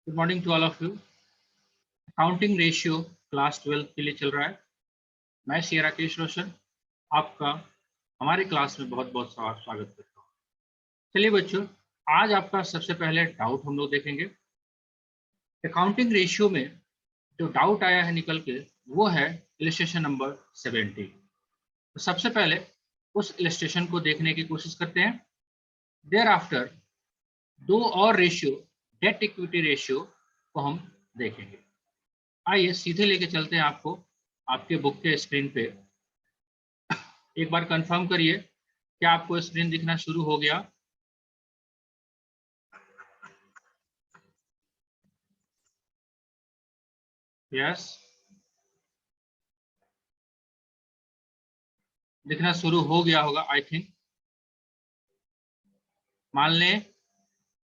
Good morning to all of you. Accounting ratio class 12 के लिए चल रहा है। मैं श्री राकेश रोशन आपका हमारे क्लास में बहुत बहुत स्वागत करता हूँ। चलिए बच्चों, आज आपका सबसे पहले डाउट हम लोग देखेंगे। अकाउंटिंग रेशियो में जो डाउट आया है निकल के, वो है इलस्ट्रेशन नंबर 70। तो सबसे पहले उस इलस्ट्रेशन को देखने की कोशिश करते हैं। देयर आफ्टर दो और रेशियो, डेट इक्विटी रेशियो को हम देखेंगे। आइए सीधे लेके चलते हैं आपको आपके बुक के स्क्रीन पे। एक बार कंफर्म करिए क्या आपको स्क्रीन दिखना शुरू हो गया। यस, दिखना शुरू हो गया होगा आई थिंक। मान लें,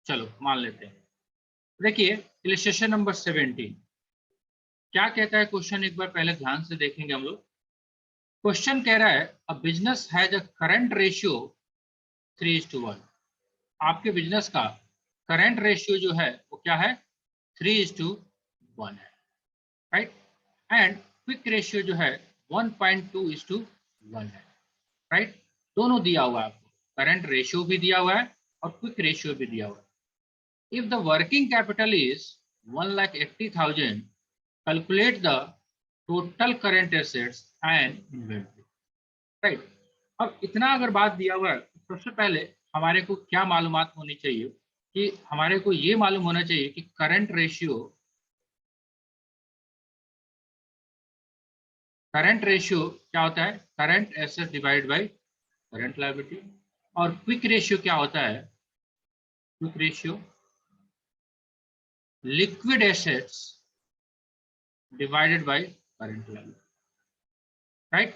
चलो मान लेते हैं। देखिए इलस्ट्रेशन नंबर 17 क्या कहता है क्वेश्चन, एक बार पहले ध्यान से देखेंगे हम लोग। क्वेश्चन कह रहा है a business has a current ratio 3:1। आपके बिजनेस का करंट रेशियो जो है वो क्या है, 3:1 है, राइट। एंड क्विक रेशियो जो है 1.2:1 है, राइट। दोनों दिया हुआ है आपको, करंट रेशियो भी दिया हुआ है और क्विक रेशियो भी दिया हुआ है। If the working capital is 1,80,000, calculate the total current assets and inventory, right. अब इतना अगर बात दिया हुआ है तो सबसे पहले हमारे को क्या मालूमात होनी चाहिए कि हमारे को ये मालूम होना चाहिए कि करंट रेशियो क्या होता है, current asset divide by current liability. और क्विक रेशियो क्या होता है, quick ratio liquid assets divided by current liability, right.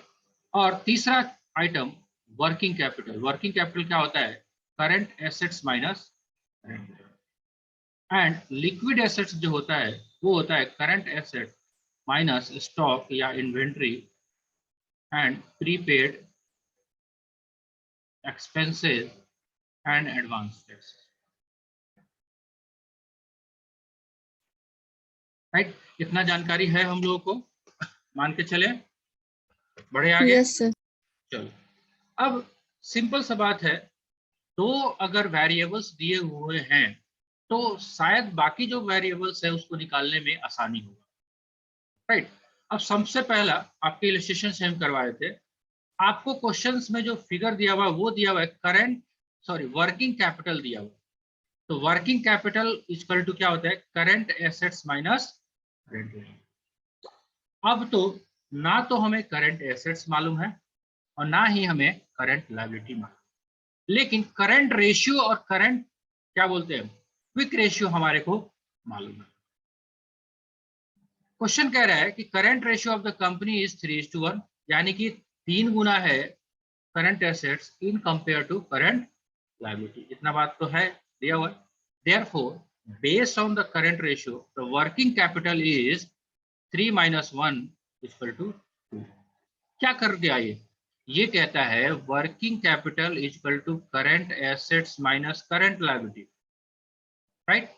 और तीसरा item working capital. Working capital क्या होता है, current assets minus current liability. And liquid assets जो होता है वो होता है करंट एसेट माइनस स्टॉक या inventory and prepaid expenses and advance tax, right. इतना जानकारी है हम लोगों को, मान के चले, बढ़े आगे। Yes sir. चलो अब सिंपल सा बात है, तो अगर वेरिएबल्स दिए हुए हैं तो शायद बाकी जो वेरिएबल्स है उसको निकालने में आसानी होगा, राइट। अब सबसे पहला आपके इलस्ट्रेशन से हम करवाए थे, आपको क्वेश्चंस में जो फिगर दिया हुआ वो दिया हुआ है वर्किंग कैपिटल दिया हुआ। तो वर्किंग कैपिटल इक्वल टू क्या होता है, current assets minus current liability. अब तो ना तो हमें करंट एसेट्स मालूम है और ना ही हमें करंट लायबिलिटी मालूम, लेकिन करंट रेशियो और करंट क्या बोलते हैं, क्विक रेशियो हमारे को मालूम है। क्वेश्चन कह रहा है कि current ratio of the company is 3:1, यानी कि 3 गुना है current assets in compare to current liability. इतना बात तो है दिया हुआ। Therefore based on the current ratio the working capital is 3 - 1 = 2। क्या कर दिया ये कहता है working capital equal to current assets minus current liability, right.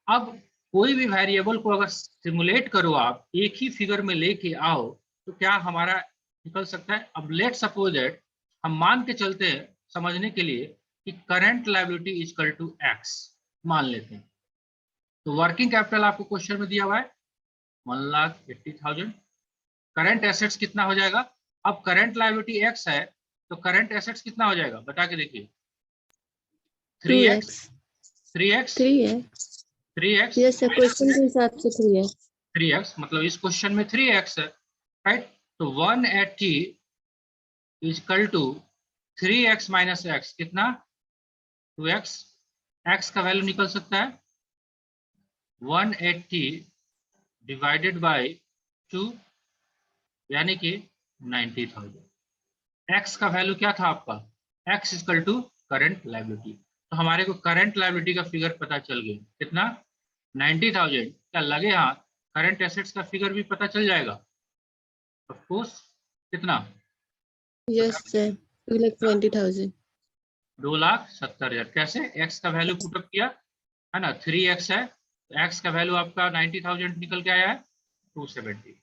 अब कोई भी वेरिएबल को अगर सिमुलेट करो आप, एक ही फिगर में लेके आओ, तो क्या हमारा निकल सकता है। अब लेट सपोज दैट हम मान के चलते हैं समझने के लिए कि current liability equal to x मान लेते हैं। तो वर्किंग कैपिटल आपको क्वेश्चन में दिया हुआ है 1,80,000। करंट एसेट्स कितना हो जाएगा, अब करंट लायबिलिटी एक्स है तो करंट एसेट्स कितना हो जाएगा, बता के देखिए। 3x 3x 3x। Yes sir, question के हिसाब से 3x। 3x मतलब इस क्वेश्चन में 3x है, राइट। तो 180 equal to 3x minus x कितना, 2x। x का वैल्यू निकल सकता है 180 डिवाइडेड बाय 2 यानी कि 90,000। x का वैल्यू क्या था आपका, x equal to current liability. तो हमारे को करंट लायबिलिटी का फिगर पता चल गया कितना, 90,000। क्या लगे हाथ करंट एसेट्स का फिगर भी पता चल जाएगा, ऑफ कोर्स। कितना, यस सर, 2,20,000। 2,70,000। कैसे, x का वैल्यू पुटअप किया है ना, 3x है एक्स का वैल्यू आपका 90,000 निकल के आया है 270,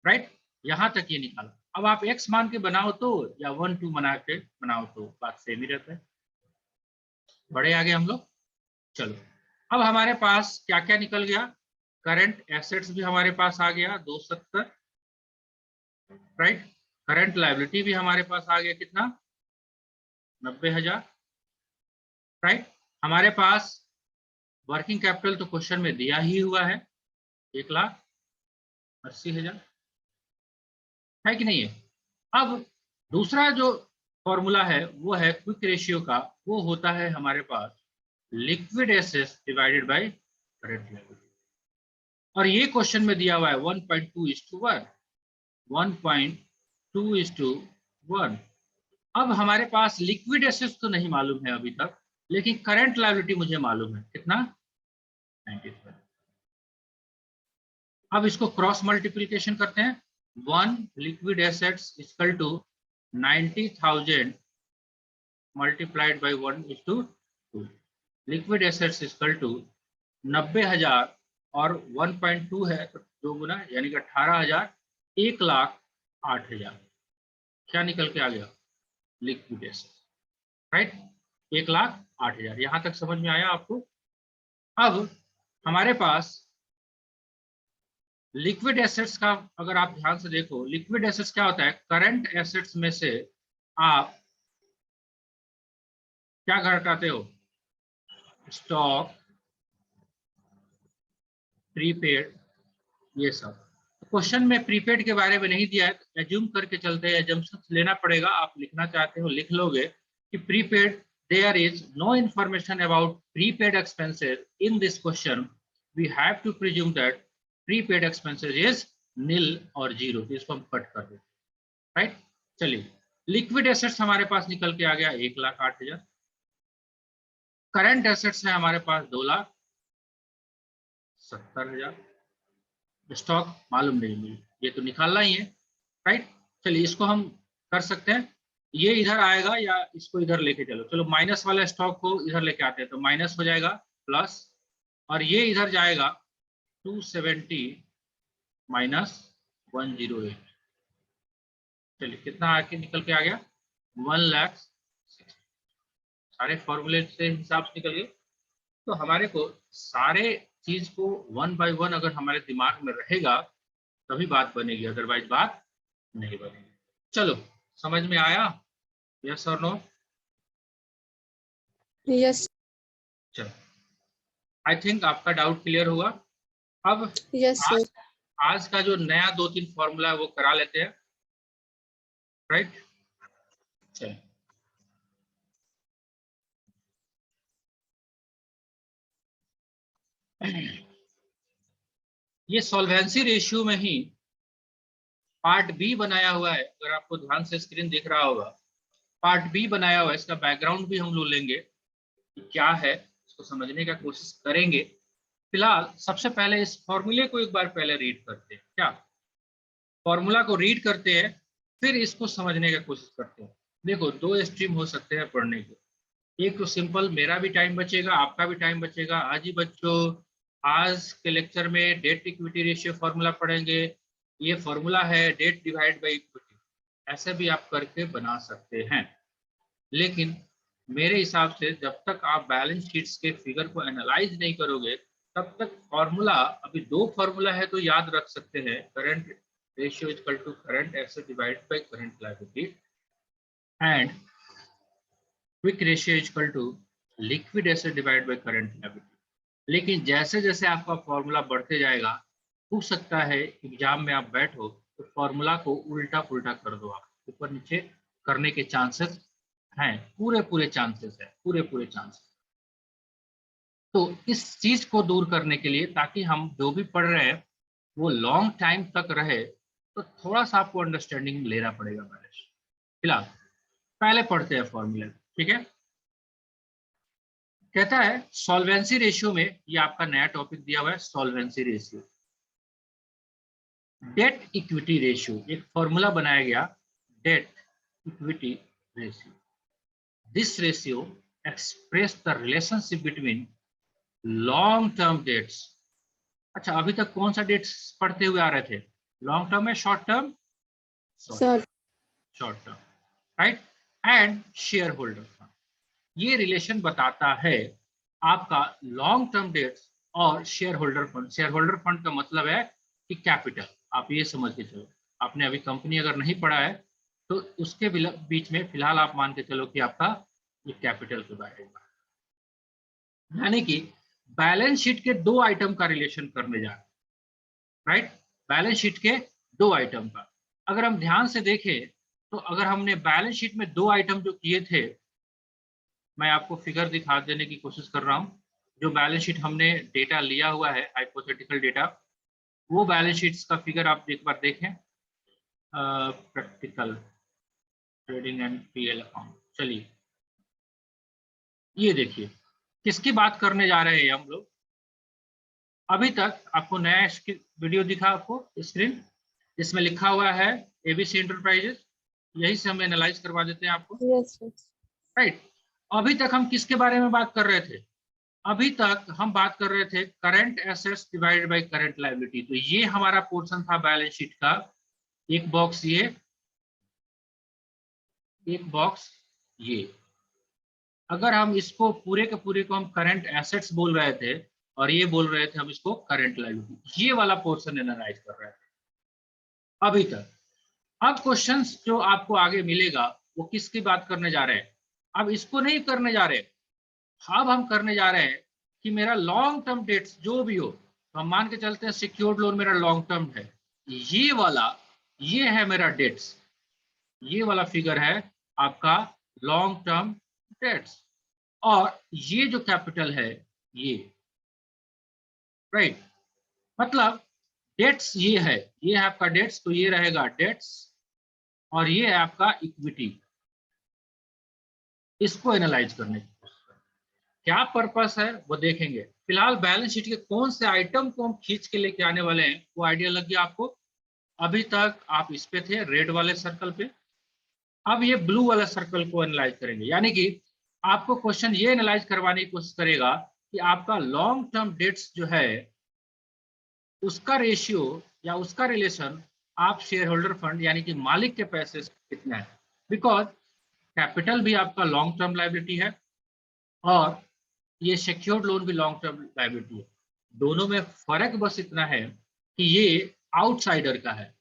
राइट। यहां तक ये निकाला। अब आप एक्स मान के बनाओ तो या 1 2 बना के बनाओ तो बात सेम ही रहता है। बड़े आगे हम लोग। चलो अब हमारे पास क्या क्या निकल गया, करंट एसेट्स भी हमारे पास आ गया 270, राइट। करंट लायबिलिटी भी हमारे पास आ गया कितना, 90,000, राइट। हमारे पास वर्किंग कैपिटल तो क्वेश्चन में दिया ही हुआ है 1,80,000, है कि नहीं है। अब दूसरा जो फॉर्मूला है वो है क्विक रेशियो का, वो होता है हमारे पास liquid assets divided by current liability. और ये क्वेश्चन में दिया हुआ है 1.2:1, 1.2:1। अब हमारे पास लिक्विड एसेट्स तो नहीं मालूम है अभी तक, लेकिन करंट लायबिलिटी मुझे मालूम है कितना, 95। अब इसको क्रॉस मल्टीप्लिकेशन करते हैं। 1 liquid assets equal to 90,000 multiplied by 1:2। Liquid assets equal to 90,000 और 1.2 है तो 2 गुना यानी कि 18,000, 1,08,000 क्या निकल के आ गया, लिक्विड एसेट्स, राइट। 1,08,000 यहां तक समझ में आया आपको। अब हमारे पास लिक्विड एसेट्स का अगर आप ध्यान से देखो, लिक्विड एसेट्स क्या होता है, करंट एसेट्स में से आप क्या घटाते हो, स्टॉक, प्रीपेड, ये सब। क्वेश्चन में प्रीपेड के बारे में नहीं दिया है, एज्यूम करके चलते हैं, एजम्पशंस लेना पड़ेगा। आप लिखना चाहते हो लिख लोगे कि prepaid, there is no information about prepaid expenses in this question, we have to presume that prepaid expenses is nil और जीरो, तो इसको हम कट कर देते हैं, राइट। चलिए लिक्विड एसेट्स हमारे पास निकल के आ गया 1,08,000, करंट एसेट्स है हमारे पास 2,70,000, स्टॉक मालूम नहीं मुझे, ये तो निकालना ही है, राइट। चलिए इसको हम कर सकते हैं, ये इधर आएगा या इसको इधर लेके चलो, चलो माइनस वाला स्टॉक को इधर लेके आते हैं तो माइनस हो जाएगा प्लस, और ये इधर जाएगा 270 माइनस 108। चलिए कितना आके निकल के आ गया, 1,60,000। सारे फॉर्मूले से हिसाब से निकल गए। तो हमारे को सारे चीज को 1 बाय 1 अगर हमारे दिमाग में रहेगा तभी बात बनेगी, अदरवाइज बात नहीं बनेगी। चलो समझ में आया, यस और नो। Yes, चलो आई थिंक आपका डाउट क्लियर हुआ। अब yes, sir. आज का जो नया 2-3 फॉर्मूला है वो करा लेते हैं, राइट। चलो ये सॉल्वेंसी रेशियो में ही पार्ट बी बनाया हुआ है, अगर आपको ध्यान से स्क्रीन दिख रहा होगा, पार्ट बी बनाया हुआ है। इसका बैकग्राउंड भी हम लोग लेंगे कि क्या है, इसको समझने का कोशिश करेंगे। फिलहाल सबसे पहले इस फॉर्मूले को एक बार पहले रीड करते हैं, क्या फॉर्मूला को रीड करते हैं, फिर इसको समझने का कोशिश करते हैं। देखो 2 स्ट्रीम हो सकते हैं पढ़ने के, एक तो सिंपल, मेरा भी टाइम बचेगा आपका भी टाइम बचेगा। आज ही बच्चों आज के लेक्चर में डेट इक्विटी रेशियो फॉर्मूला पढ़ेंगे, ये फॉर्मूला है डेट डिवाइड बाय इक्विटी, ऐसे भी आप करके बना सकते हैं। लेकिन मेरे हिसाब से जब तक आप बैलेंस शीट्स के फिगर को एनालाइज नहीं करोगे तब तक फॉर्मूला, अभी 2 फॉर्मूला है तो याद रख सकते हैं, current ratio equal to current asset divide by current liability and quick ratio equal to liquid asset divide by current liability. लेकिन जैसे जैसे आपका फॉर्मूला बढ़ते जाएगा, हो सकता है एग्जाम में आप बैठो तो फॉर्मूला को उल्टा पुल्टा कर दो, आप ऊपर नीचे करने के चांसेस हैं, पूरे चांसेस है, पूरे चांसेस। तो इस चीज को दूर करने के लिए, ताकि हम जो भी पढ़ रहे हैं वो लॉन्ग टाइम तक रहे, तो थोड़ा सा आपको अंडरस्टैंडिंग लेना पड़ेगा बैलेंस। फिलहाल पहले पढ़ते हैं फॉर्मूले, ठीक है। कहता है सॉल्वेंसी रेशियो में, ये आपका नया टॉपिक दिया हुआ है, solvency ratio, date equity ratio, एक फॉर्मूला बनाया गया, date equity ratio. This ratio express the relationship between long term debts. अच्छा, अभी तक कौन सा डेट्स पढ़ते हुए आ रहे थे? लॉन्ग टर्म है, short term? Short. Short term, right. And share holder fund, ये रिलेशन बताता है आपका लॉन्ग टर्म डेट्स और share holder fund. Share holder fund का मतलब है कि कैपिटल। आप ये समझ के चलो, आपने अभी कंपनी अगर नहीं पढ़ा है तो उसके बीच में फिलहाल आप मान के चलो कि आपका ये कैपिटल के बारे में, यानी कि बैलेंस शीट के दो आइटम का रिलेशन करने जा रहे हैं, राइट। बैलेंस शीट के दो आइटम का अगर हम ध्यान से देखें तो अगर हमने बैलेंस शीट में दो आइटम जो किए थे, मैं आपको फिगर दिखा देने की कोशिश कर रहा हूं। जो बैलेंस शीट हमने डेटा लिया हुआ है, हाइपोथेटिकल डेटा, वो बैलेंस शीट्स का फिगर आप एक बार देखें। Practical trading and PL account, चलिए ये देखिए किसकी बात करने जा रहे हैं हम लोग। अभी तक आपको नया वीडियो दिखा आपको स्क्रीन, जिसमें लिखा हुआ है एबीसी एंटरप्राइजेस, यही से हम एनालाइज करवा देते हैं आपको, Yes, yes. राइट। अभी तक हम किसके बारे में बात कर रहे थे? अभी तक हम बात कर रहे थे current assets divided by current liability. तो ये हमारा पोर्शन था बैलेंस शीट का, एक बॉक्स ये, एक बॉक्स ये। अगर हम इसको पूरे के पूरे को हम करंट एसेट्स बोल रहे थे और ये बोल रहे थे हम इसको करंट लायबिलिटी, ये वाला पोर्शन एनालाइज कर रहे थे अभी तक। अब क्वेश्चंस जो आपको आगे मिलेगा वो किसकी बात करने जा रहे हैं? अब इसको नहीं करने जा रहे, अब हम करने जा रहे हैं कि मेरा लॉन्ग टर्म डेट्स जो भी हो, तो हम मान के चलते हैं सिक्योर्ड लोन मेरा लॉन्ग टर्म है, ये वाला, ये है मेरा डेट्स, ये वाला फिगर है आपका लॉन्ग टर्म डेट्स, और ये जो कैपिटल है ये, राइट। मतलब डेट्स ये है आपका डेट्स, तो ये रहेगा डेट्स, और ये है आपका इक्विटी। इसको एनालाइज करने की कोशिश करें, क्या पर्पस है वो देखेंगे। फिलहाल बैलेंस शीट के कौन से आइटम को हम खींच के लेके आने वाले हैं वो आइडिया लग गया आपको। अभी तक आप इस पे थे, रेड वाले सर्कल पे, अब ये ब्लू वाला सर्कल को एनालाइज करेंगे। यानी कि आपको क्वेश्चन ये एनालाइज करवाने की कोशिश करेगा कि आपका लॉन्ग टर्म डेट्स जो है उसका रेशियो या उसका रिलेशन आप शेयर होल्डर फंड यानी कि मालिक के पैसे से कितना है। बिकॉज कैपिटल भी आपका लॉन्ग टर्म लायबिलिटी है और ये सिक्योर्ड लोन भी लॉन्ग टर्म लायबिलिटी है। दोनों में फर्क बस इतना है कि ये आउटसाइडर का है,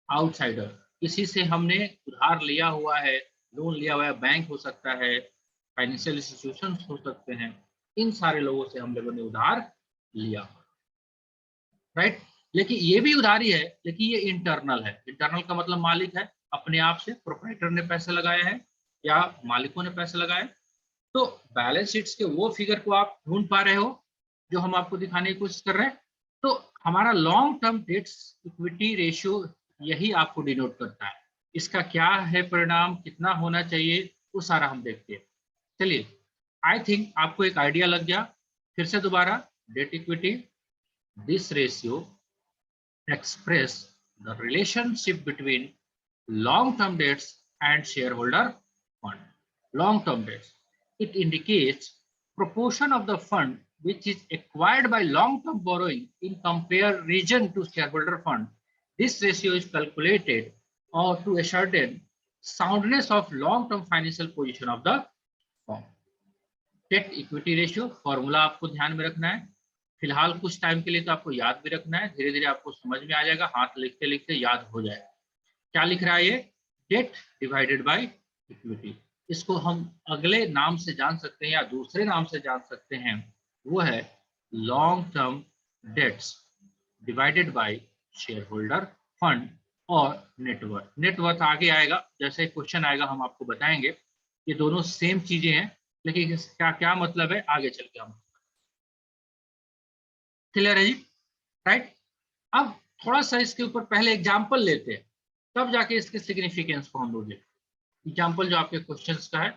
आउटसाइडर, किसी से हमने उधार लिया हुआ है, लोन लिया हुआ है, बैंक हो सकता है, फाइनेंशियल इंस्टीट्यूशन हो सकते हैं, इन सारे लोगों से हम लोगों ने उधार लिया, राइट। लेकिन ये भी उधारी है, लेकिन ये इंटरनल है। इंटरनल का मतलब मालिक है, अपने आप से प्रोप्राइटर ने पैसे लगाए हैं या मालिकों ने पैसे लगाए। तो बैलेंस शीट्स के वो फिगर को आप ढूंढ पा रहे हो जो हम आपको दिखाने की कोशिश कर रहे हैं। तो हमारा long term debts equity ratio यही आपको डिनोट करता है। इसका क्या है परिणाम, कितना होना चाहिए, वो सारा हम देखते हैं। चलिए, आई थिंक आपको एक आइडिया लग गया। फिर से दोबारा, debt equity, this ratio express the relationship between long-term debts and shareholder fund. Long-term debts, it indicates proportion of the fund which is acquired by long-term borrowing in comparison to shareholder fund. This ratio is calculated or to ascertain soundness of long-term financial position of the firm. Date equity ratio formula आपको ध्यान में रखना है। फिलहाल कुछ time के लिए तो आपको याद भी रखना है, धीरे धीरे आपको समझ में आ जाएगा, हाथ लिखते लिखते याद हो जाएगा। क्या लिख रहा है ये? Date divided by equity. इसको हम अगले नाम से जान सकते हैं या दूसरे नाम से जान सकते हैं, वो है long term debts divided by share holder fund और नेटवर्थ। नेटवर्थ आगे आएगा, जैसे क्वेश्चन आएगा हम आपको बताएंगे। ये दोनों सेम चीजें हैं, लेकिन इसका क्या मतलब है आगे चल के हम, क्लियर है जी, राइट। अब थोड़ा सा इसके ऊपर पहले एग्जांपल लेते हैं, तब जाके इसके सिग्निफिकेंस को हम लोग देखते हैं। एग्जांपल जो आपके क्वेश्चंस का है,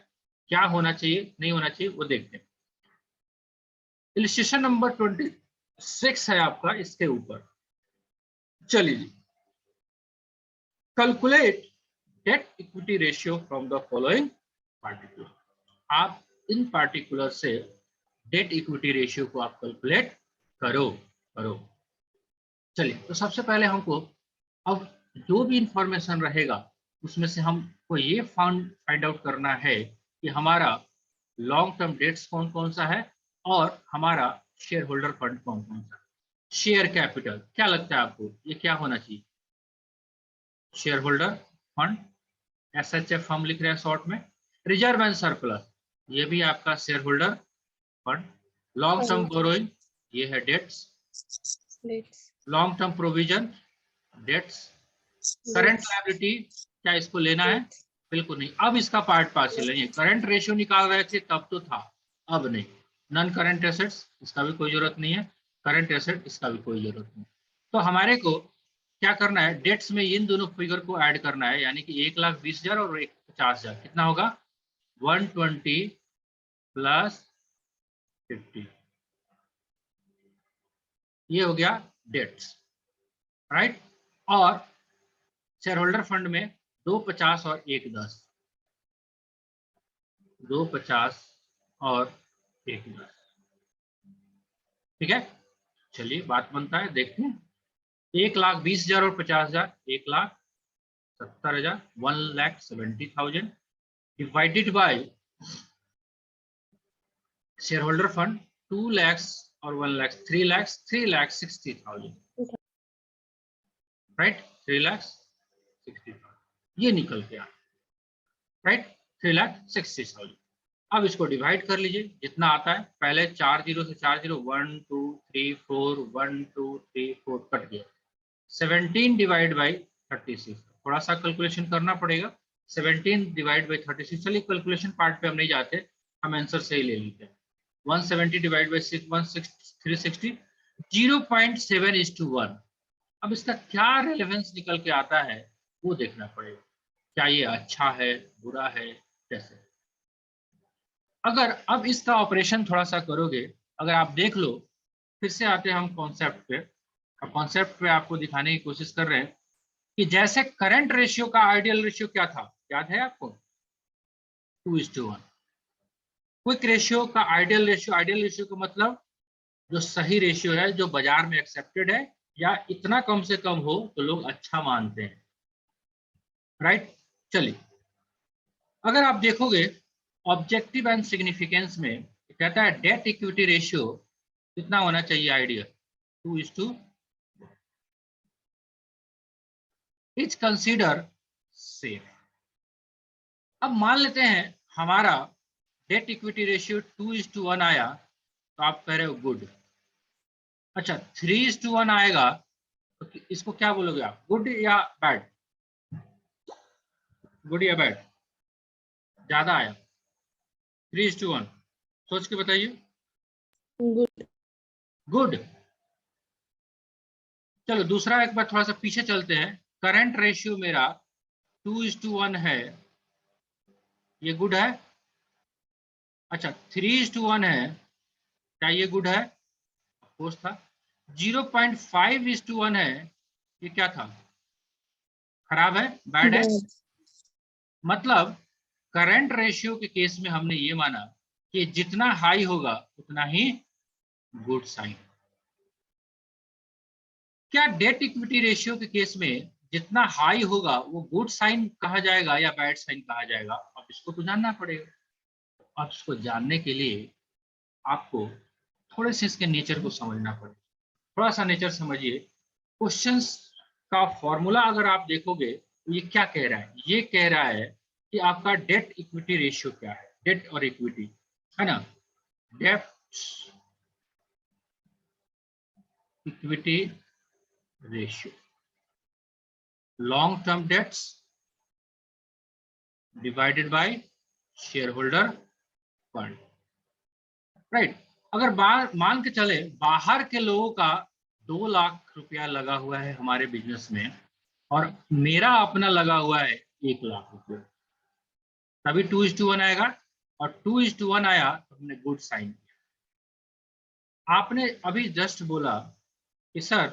क्या होना चाहिए नहीं होना चाहिए वो देखते हैं। इलस्ट्रेशन नंबर 26 है आपका, इसके ऊपर चलिए जी। Calculate debt equity ratio from the following particular. आप इन पार्टिकुलर से डेट इक्विटी रेशियो को आप कैलकुलेट करो। चलिए, तो सबसे पहले हमको अब जो भी इंफॉर्मेशन रहेगा उसमें से हमको ये फाइंड आउट करना है कि हमारा लॉन्ग टर्म डेट्स कौन कौन सा है और हमारा शेयर होल्डर फंड कौन कौन सा है। शेयर कैपिटल क्या लगता है आपको, ये क्या होना चाहिए? शेयर होल्डर फंड, SHF हम लिख रहे हैं शॉर्ट में। रिजर्व एंड सरप्लस, ये भी आपका share holder fund. Long term borrowing, ये है debts. Long term provision, debts. Current liability, क्या इसको लेना है? बिल्कुल नहीं, अब इसका पार्ट पार्सल नहीं है। करंट रेशियो निकाल रहे थे तब तो था, अब नहीं। नॉन करंट एसेट्स, इसका भी कोई जरूरत नहीं है। करंट एसेट, इसका भी कोई जरूरत नहीं। तो हमारे को क्या करना है, डेट्स में इन दोनों फिगर को ऐड करना है, यानी कि 1,20,000 और 50,000 कितना होगा? 120 प्लस 50, ये हो गया डेट्स, राइट। और शेयर होल्डर फंड में 250 और 110, 250 और 110, ठीक है। चलिए, बात बनता है, देखते हैं। 1,20,000 और 50,000, 1,70,000, 1,70,000 divided by share holder fund 2 lakh और 1 लाख, 3 लाख, 3,60,000, राइट। 3,60,000 ये निकल के आया, राइट। 3,60,000। अब इसको डिवाइड कर लीजिए, जितना आता है। पहले 4 जीरो से 4 जीरो, 1 2 3 4, 1 2 3 4 कट गया। 17 डिवाइड बाई 36, थोड़ा सा कैलकुलेशन करना पड़ेगा। 17 डिवाइड बाई 36, चलिए कैलकुलेशन पार्ट पे हम नहीं जाते, हम आंसर से ही ले लेते हैं। 170 डिवाइड बाई 360, 0.7:1। अब इसका क्या रेलेवेंस निकल के आता है वो देखना पड़ेगा। क्या ये अच्छा है, बुरा है, कैसे? अगर अब इसका ऑपरेशन थोड़ा सा करोगे, अगर आप देख लो, फिर से आते हैं हम कॉन्सेप्ट पे। और कॉन्सेप्ट पे आपको दिखाने की कोशिश कर रहे हैं कि जैसे करंट रेशियो का आइडियल रेशियो क्या था, याद है आपको? 2:1। क्विक रेशियो का आइडियल रेशियो का मतलब जो सही रेशियो है, जो बाजार में एक्सेप्टेड है, या इतना कम से कम हो तो लोग अच्छा मानते हैं, राइट। चलिए, अगर आप देखोगे ऑब्जेक्टिव एंड सिग्निफिकेंस में कहता है डेट इक्विटी रेशियो कितना होना चाहिए आइडियल? 2:1 is consider safe. अब मान लेते हैं हमारा डेट इक्विटी रेशियो 2:1 आया, तो आप कह रहे हो गुड। अच्छा, 3:1 आएगा तो इसको क्या बोलोगे आप, गुड या बैड? गुड या बैड? ज्यादा आया 3:1, सोच के बताइए। Good. गुड। चलो दूसरा, एक बार थोड़ा सा पीछे चलते हैं। करंट रेशियो मेरा 2:1 है, ये गुड है। अच्छा, 3:1 है, क्या ये गुड है? अफकोर्स था। 0.5:1 है, ये क्या था? खराब है, बैड है। Bad. मतलब करंट रेशियो के केस में हमने ये माना कि जितना हाई होगा उतना ही गुड साइन। क्या डेट इक्विटी रेशियो के केस में जितना हाई होगा वो गुड साइन कहा जाएगा या बैड साइन कहा जाएगा? अब इसको तो जानना पड़ेगा। अब इसको जानने के लिए आपको थोड़े से इसके नेचर को समझना पड़ेगा। थोड़ा सा नेचर समझिए। क्वेश्चंस का फॉर्मूला अगर आप देखोगे तो ये क्या कह रहा है? ये कह रहा है कि आपका डेट इक्विटी रेशियो क्या है, डेट और इक्विटी, है ना। Date equity ratio, long term debts divided by share holder fund, right. अगर मान के चले बाहर के लोगों का 2 लाख रुपया लगा हुआ है हमारे बिजनेस में और मेरा अपना लगा हुआ है 1 लाख रुपया, तभी 2:1 आएगा। और 2:1 आया तो हमने गुड साइन किया। आपने अभी जस्ट बोला कि सर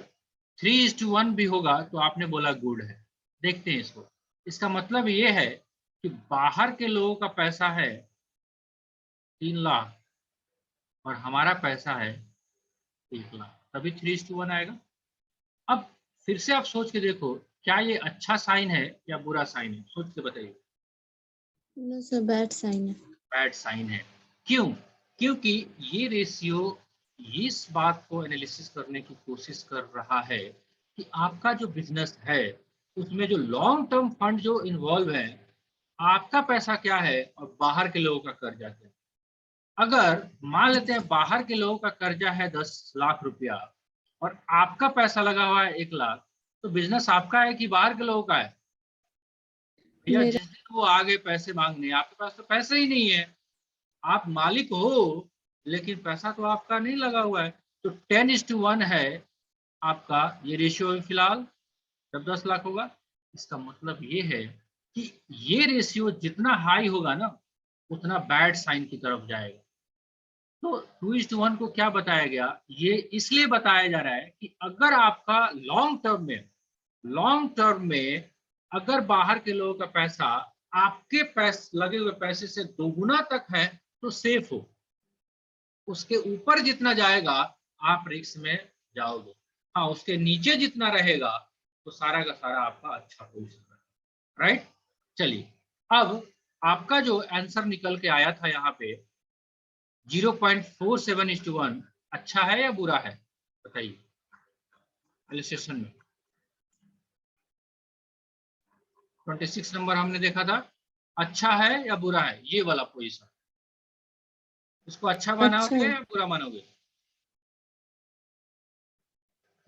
3:1 भी होगा, तो आपने बोला गुड है। देखते हैं इसको। इसका मतलब ये है कि बाहर के लोगों का पैसा है 3 लाख और हमारा पैसा है 1 लाख, तभी 3:1 आएगा। अब फिर से आप सोच के देखो, क्या ये अच्छा साइन है या बुरा साइन है? सोच के बताइए। नो सर, बैड साइन है। बैड साइन है। क्यों? क्योंकि ये रेशियो इस बात को एनालिसिस करने की कोशिश कर रहा है कि आपका जो बिजनेस है उसमें जो लॉन्ग टर्म फंड जो इन्वॉल्व है, आपका पैसा क्या है और बाहर के लोगों का कर्जा क्या है। अगर मान लेते हैं बाहर के लोगों का कर्जा है 10 लाख रुपया और आपका पैसा लगा हुआ है 1 लाख, तो बिजनेस आपका है कि बाहर के लोगों का है? भैया मेरा। जिस दिन वो आगे पैसे मांगने, आपके पास तो पैसे ही नहीं है, आप मालिक हो लेकिन पैसा तो आपका नहीं लगा हुआ है। तो 10:1 है आपका ये रेशियो फिलहाल, जब 10 लाख होगा। इसका मतलब ये है कि ये रेशियो जितना हाई होगा ना, उतना बैड साइन की तरफ जाएगा। तो 2:1 को क्या बताया गया? ये इसलिए बताया जा रहा है कि अगर आपका लॉन्ग टर्म में अगर बाहर के लोगों का पैसा आपके पैसे लगे हुए पैसे से दोगुना तक है तो सेफ हो। उसके ऊपर जितना जाएगा आप रिस्क में जाओगे। हाँ, उसके नीचे जितना रहेगा तो सारा का सारा आपका अच्छा पोजीशन है। राइट। चलिए, अब आपका जो आंसर निकल के आया था यहाँ पे 0.47:1, अच्छा है या बुरा है? बताइए एलिस्ट्रेशन में। 26 नंबर हमने देखा था, अच्छा है या बुरा है ये वाला पोजीशन? इसको अच्छा अच्छा मानोगे है। या बुरा मानोगे?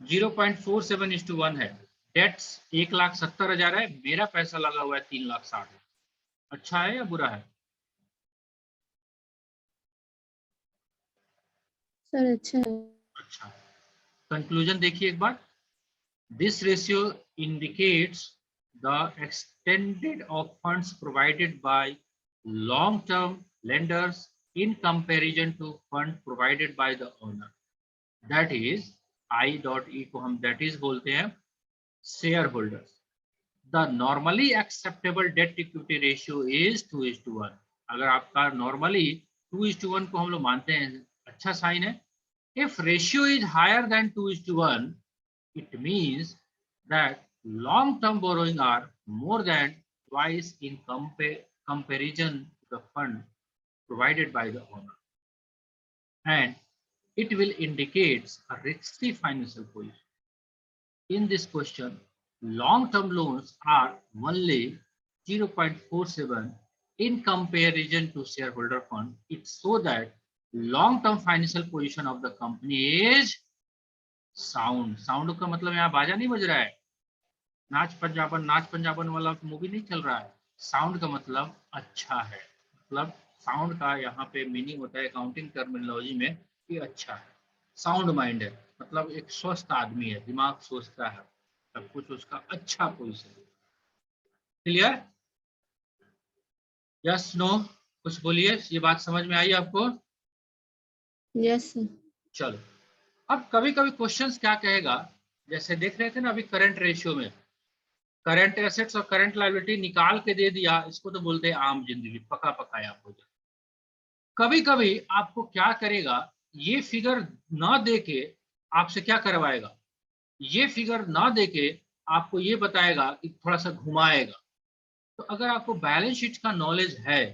0.47:1 है। डेट्स 1,70,000 है, मेरा पैसा लगा हुआ है 3,60,000। अच्छा है या बुरा है? सर अच्छा है। अच्छा। कंक्लूजन देखिए एक बार। This ratio indicates the extended of funds provided by long term lenders in comparison to fund provided by the owner, that is I.E को हम that is बोलते हैं shareholders. The normally acceptable debt equity ratio is 2:1. अगर आपका normally 2:1 को हम लोग मानते हैं अच्छा साइन है। If ratio is higher than 2:1, it means that long-term borrowing are more than twice in comparison to the fund provided by the owner, and it will indicate a risky financial position. In this question, long-term loans are only 0.47 in comparison to shareholder fund. It shows that long-term financial position of the company is sound. Sound का मतलब यहाँ बाजा नहीं बज रहा है, नाच पंजाबन वाला मूवी नहीं चल रहा है। साउंड का मतलब अच्छा है, मतलब साउंड का यहाँ पे मीनिंग होता है अकाउंटिंग टर्मिनोलॉजी में कि अच्छा है, साउंड माइंड है, मतलब एक स्वस्थ आदमी है, दिमाग सोचता है, सब कुछ उसका अच्छा पोजीशन। क्लियर? Yes no? कुछ बोलिए, ये बात समझ में आई आपको? Yes sir. चलो, अब कभी कभी क्वेश्चंस क्या कहेगा, जैसे देख रहे थे ना अभी करंट रेशियो में, करंट एसेट्स और करंट लायबिलिटी निकाल के दे दिया, इसको तो बोलते हैं आम जिंदगी, पका पकाया हो जाए। कभी कभी आपको क्या करेगा, ये फिगर ना देके आपसे क्या करवाएगा, ये फिगर ना देके आपको ये बताएगा कि थोड़ा सा घुमाएगा। तो अगर आपको बैलेंस शीट का नॉलेज है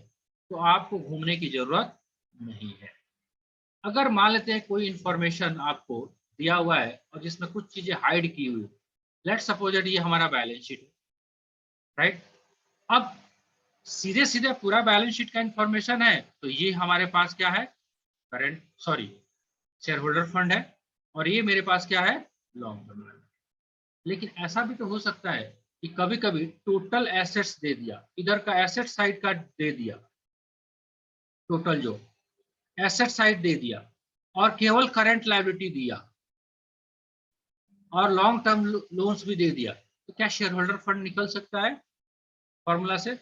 तो आपको घूमने की जरूरत नहीं है। अगर मान लेते हैं कोई इंफॉर्मेशन आपको दिया हुआ है और जिसमें कुछ चीजें हाइड की हुई, लेट सपोज ये हमारा बैलेंस शीट है, राइट। अब सीधे सीधे पूरा बैलेंस शीट का इंफॉर्मेशन है तो ये हमारे पास क्या है, शेयर होल्डर फंड है, और ये मेरे पास क्या है, लॉन्ग टर्म। लेकिन ऐसा भी तो हो सकता है कि कभी कभी टोटल एसेट्स दे दिया, इधर का एसेट साइड का दे दिया, टोटल जो एसेट साइड दे दिया और केवल करंट लायबिलिटी दिया और लॉन्ग टर्म लोन्स भी दे दिया, तो क्या शेयर होल्डर फंड निकल सकता है? फॉर्मूला से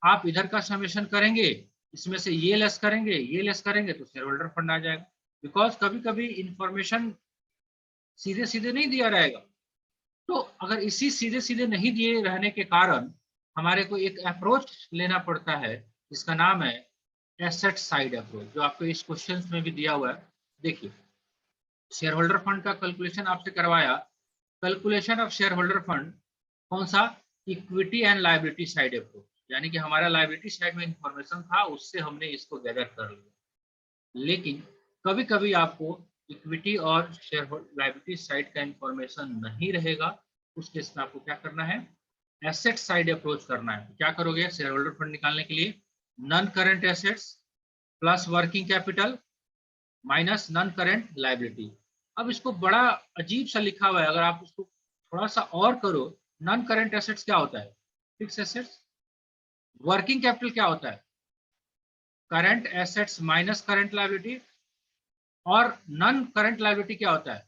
आप इधर का समेशन करेंगे, इसमें से ये लेस करेंगे, ये लेस करेंगे तो शेयर होल्डर फंड आ जाएगा। बिकॉज कभी कभी इंफॉर्मेशन सीधे सीधे नहीं दिया रहेगा, तो अगर इसी सीधे सीधे नहीं दिए रहने के कारण हमारे को एक अप्रोच लेना पड़ता है जिसका नाम है एसेट साइड अप्रोच, जो आपको इस क्वेश्चन में भी दिया हुआ है। देखिए, शेयर होल्डर फंड का कैलकुलेशन आपसे करवाया, calculation of share holder fund कौन सा, equity and liability side approach, यानी कि हमारा लायबिलिटी साइड में इंफॉर्मेशन था, उससे हमने इसको गैदर कर लिया। लेकिन कभी कभी आपको इक्विटी और शेयर लायबिलिटी साइड का इंफॉर्मेशन नहीं रहेगा, उस केस में आपको क्या करना है, एसेट साइड अप्रोच करना है। क्या करोगे, शेयर होल्डर फंड निकालने के लिए non current assets plus working capital minus non current liability. अब इसको बड़ा अजीब सा लिखा हुआ है, अगर आप उसको थोड़ा सा और करो, नॉन करंट एसेट्स क्या होता है, फिक्स एसेट्स। वर्किंग कैपिटल क्या होता है, current assets minus current liability. और नॉन करंट लायबिलिटी क्या होता है,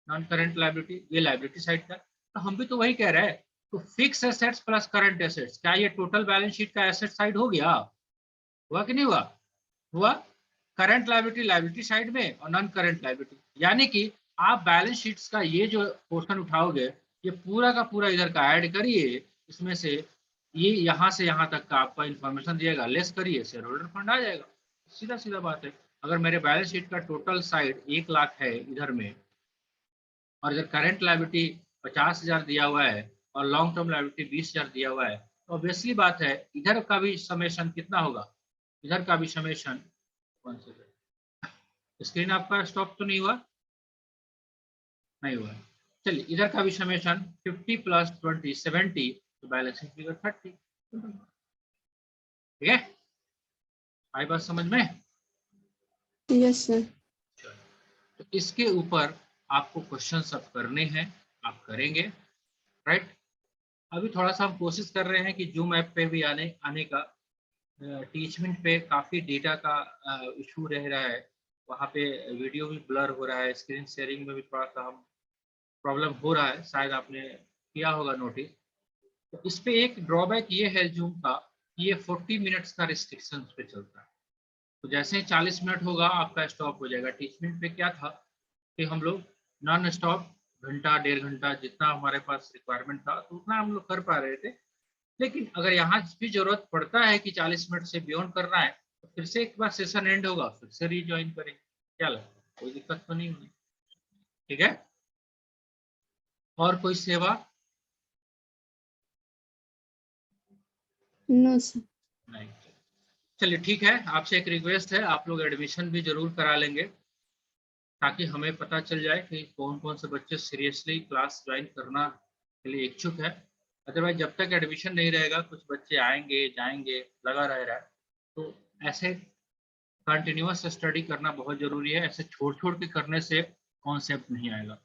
नॉन करंट लायबिलिटी, ये लायबिलिटी साइड का। तो हम भी तो वही कह रहे हैं, तो fix assets plus current assets, क्या ये टोटल बैलेंस शीट का एसेट साइड हो गया, हुआ कि नहीं हुआ, हुआ। करंट लायबिलिटी लायबिलिटी साइड में और नॉन करंट लायबिलिटी, यानी कि आप बैलेंस शीट्स का ये जो पोर्शन उठाओगे, ये पूरा का पूरा इधर का ऐड करिए, इसमें से ये यहाँ से यहाँ तक का आपका इंफॉर्मेशन दिएगा, लेस करिए, शेयर होल्डर फंड आ जाएगा। सीधा सीधा बात है। अगर मेरे बैलेंस शीट का टोटल साइड 1 लाख है इधर में, और इधर करंट लायबिलिटी 50,000 दिया हुआ है और लॉन्ग टर्म लायबिलिटी 20,000 दिया हुआ है, तो ऑब्वियसली बात है इधर का भी समेशन कितना होगा, इधर का भी समेशन। स्क्रीन आपका स्टॉप तो नहीं हुआ, नहीं हुआ। चलिए, इधर का भी समेशन 50 प्लस 20 70, तो बैलेंसिंग फिगर 30। ठीक है, आई बात समझ में। Yes sir. तो इसके ऊपर आपको क्वेश्चन सब करने हैं, आप करेंगे, राइट। अभी थोड़ा सा हम कोशिश कर रहे हैं कि जूम ऐप पे भी आने का। टीचमेंट पे काफ़ी डेटा का इशू रह रहा है, वहाँ पे वीडियो भी ब्लर हो रहा है, स्क्रीन शेयरिंग में भी थोड़ा सा हम प्रॉब्लम हो रहा है, शायद आपने किया होगा नोटिस। तो इस पे एक ड्रॉबैक ये है जूम का, ये 40 मिनट्स का रिस्ट्रिक्शन पे चलता है। तो जैसे ही 40 मिनट होगा आपका स्टॉप हो जाएगा। टीचमेंट पे क्या था कि हम लोग नॉन स्टॉप घंटा 1.5 घंटा जितना हमारे पास रिक्वायरमेंट था, तो उतना हम लोग कर पा रहे थे। लेकिन अगर यहाँ भी जरूरत पड़ता है कि 40 मिनट से बियॉन्ड करना है, तो फिर से एक बार सेशन एंड होगा, फिर से रीज्वाइन करेंगे, क्या लगता है, कोई दिक्कत तो नहीं होगी। ठीक है, और कोई सेवा? No sir. नहीं। चलिए ठीक है, आपसे एक रिक्वेस्ट है, आप लोग एडमिशन भी जरूर करा लेंगे, ताकि हमें पता चल जाए कि कौन कौन से बच्चे सीरियसली क्लास ज्वाइन करना के लिए इच्छुक है। अदरवाइज जब तक एडमिशन नहीं रहेगा, कुछ बच्चे आएंगे जाएंगे, लगा रह रहा है। तो ऐसे कंटिन्यूअस स्टडी करना बहुत जरूरी है, ऐसे छोड़ छोड़ के करने से कॉन्सेप्ट नहीं आएगा।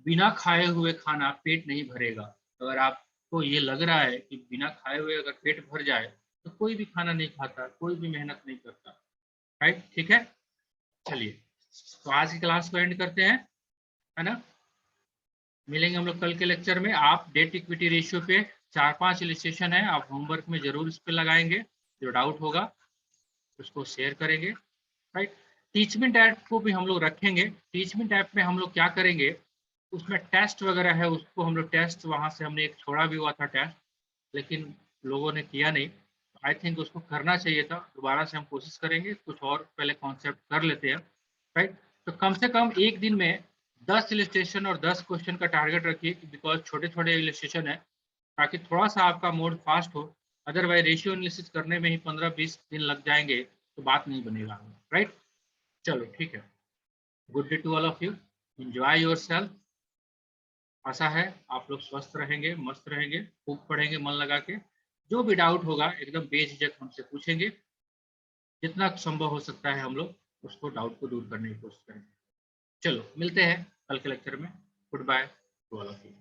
बिना खाए हुए खाना पेट नहीं भरेगा। अगर आपको ये लग रहा है कि बिना खाए हुए अगर पेट भर जाए, तो कोई भी खाना नहीं खाता, कोई भी मेहनत नहीं करता, राइट। ठीक है, चलिए, तो आज की क्लास को एंड करते हैं, है ना। मिलेंगे हम लोग कल के लेक्चर में। आप डेट इक्विटी रेशियो पे 4-5 इलस्ट्रेशन है, आप होमवर्क में जरूर इस पे लगाएंगे, जो डाउट होगा उसको शेयर करेंगे, राइट। टीचमेंट ऐप को भी हम लोग रखेंगे। टीचमेंट ऐप में हम लोग क्या करेंगे, उसमें टेस्ट वगैरह है, उसको हम लोग टेस्ट, वहाँ से हमने एक छोड़ा भी हुआ था टेस्ट, लेकिन लोगों ने किया नहीं। आई थिंक उसको करना चाहिए था, दोबारा से हम कोशिश करेंगे, कुछ और पहले कॉन्सेप्ट कर लेते हैं, राइट। तो कम से कम एक दिन में 10 इलस्ट्रेशन और 10 क्वेश्चन का टारगेट रखिए, बिकॉज छोटे छोटे इलस्ट्रेशन है, ताकि थोड़ा सा आपका मोड फास्ट हो। अदरवाइज रेशियो एनालिसिस करने में ही 15-20 दिन लग जाएंगे, तो बात नहीं बनेगा, राइट। चलो ठीक है, good day to all of you, enjoy yourself. आशा है आप लोग स्वस्थ रहेंगे, मस्त रहेंगे, खूब पढ़ेंगे मन लगा के। जो भी डाउट होगा एकदम बेझिझक हमसे पूछेंगे, जितना संभव हो सकता है हम लोग उसको डाउट को दूर करने की कोशिश करेंगे। चलो मिलते हैं कल के लेक्चर में। Good by two all of you.